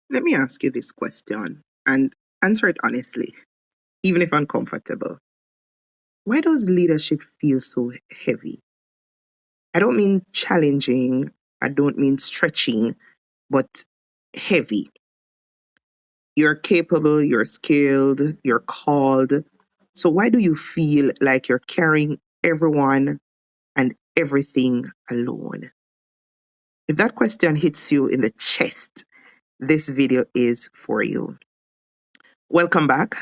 Let me ask you this question and answer it honestly, even if uncomfortable. Why does leadership feel so heavy? I don't mean challenging, I don't mean stretching, but heavy. You're capable, you're skilled, you're called. So why do you feel like you're carrying everyone and everything alone? If that question hits you in the chest, this video is for you. Welcome back.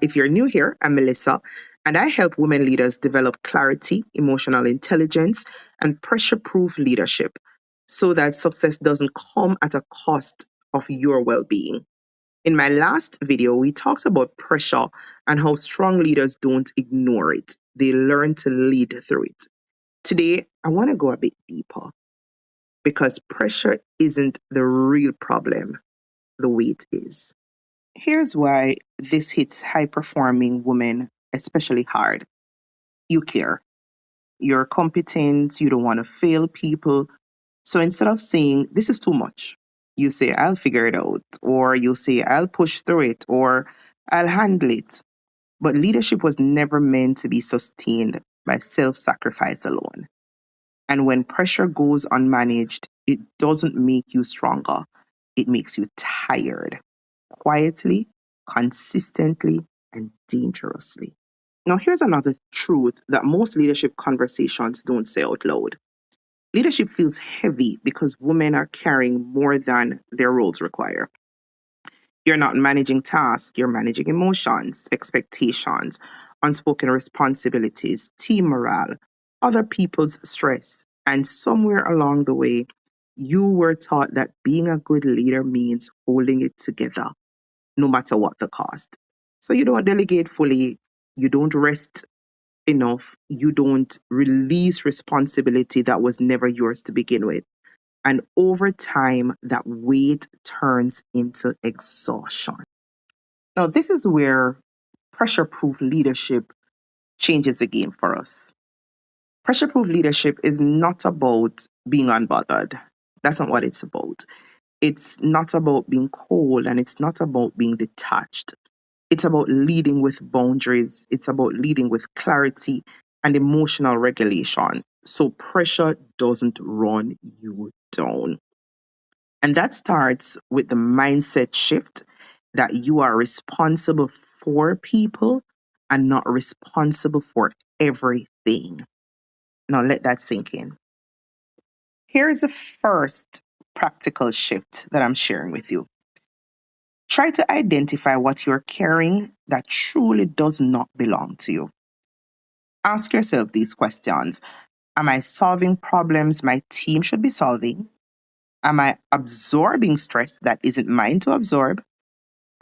If you're new here, I'm Melissa, and I help women leaders develop clarity, emotional intelligence, and pressure proof leadership so that success doesn't come at a cost of your well being. In my last video, we talked about pressure and how strong leaders don't ignore it, they learn to lead through it. Today, I want to go a bit deeper because pressure isn't the real problem the way it is. Here's why this hits high performing women especially hard. You care. You're competent. You don't want to fail people. So instead of saying, this is too much, you say, I'll figure it out. Or you say, I'll push through it. Or I'll handle it. But leadership was never meant to be sustained by self sacrifice alone. And when pressure goes unmanaged, it doesn't make you stronger, it makes you tired quietly, consistently, and dangerously. Now, here's another truth that most leadership conversations don't say out loud. Leadership feels heavy because women are carrying more than their roles require. You're not managing tasks, you're managing emotions, expectations, unspoken responsibilities, team morale, other people's stress. And somewhere along the way, you were taught that being a good leader means holding it together, no matter what the cost. So you don't delegate fully, you don't rest enough, you don't release responsibility that was never yours to begin with. And over time, that weight turns into exhaustion. Now, this is where pressure proof leadership changes the game for us. Pressure proof leadership is not about being unbothered. That's not what it's about. It's not about being cold and it's not about being detached. It's about leading with boundaries, it's about leading with clarity and emotional regulation. So pressure doesn't run you down. And that starts with the mindset shift that you are responsible for people and not responsible for everything. Now, let that sink in. Here's the first practical shift that I'm sharing with you. Try to identify what you're carrying that truly does not belong to you. Ask yourself these questions. Am I solving problems my team should be solving? Am I absorbing stress that isn't mine to absorb?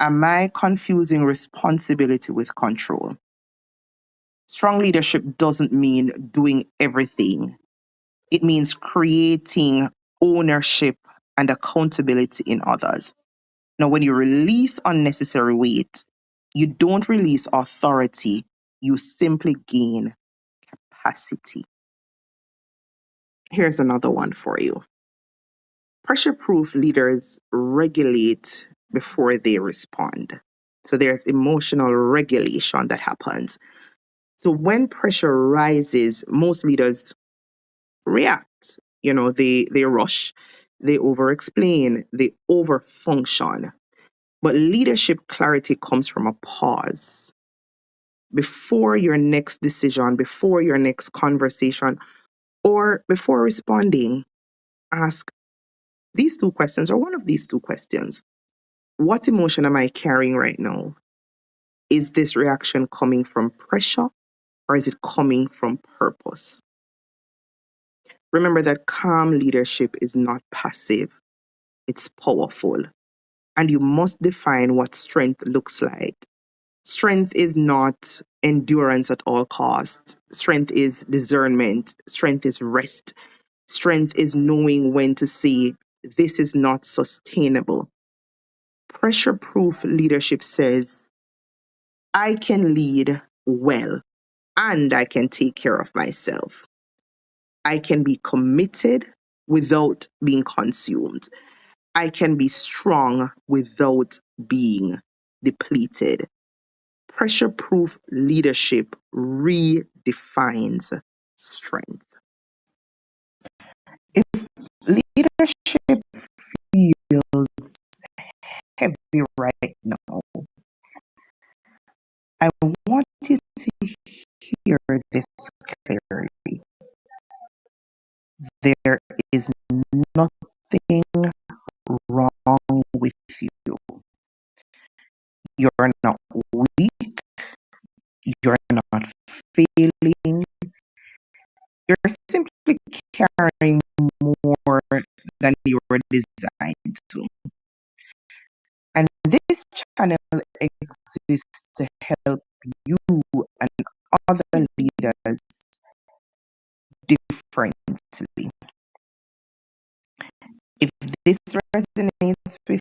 Am I confusing responsibility with control? Strong leadership doesn't mean doing everything, it means creating ownership and accountability in others. Now, when you release unnecessary weight, you don't release authority, you simply gain capacity. Here's another one for you. Pressure proof leaders regulate before they respond. So there's emotional regulation that happens. So when pressure rises, most leaders react. They rush, they over explain, they over function. But leadership clarity comes from a pause. Before your next decision, before your next conversation, or before responding, ask these two questions or one of these two questions. What emotion am I carrying right now? Is this reaction coming from pressure or is it coming from purpose? Remember that calm leadership is not passive, it's powerful. And you must define what strength looks like. Strength is not endurance at all costs. Strength is discernment. Strength is rest. Strength is knowing when to say, this is not sustainable. Pressure proof leadership says, I can lead well and I can take care of myself. I can be committed without being consumed. I can be strong without being depleted. Pressure proof leadership redefines strength. If leadership feels heavy right now, I want you to hear this clearly. There is nothing wrong with you. You're not weak. You're not failing. You're simply carrying more than you were designed to. And this channel exists to help you and other leaders differently. If this resonates with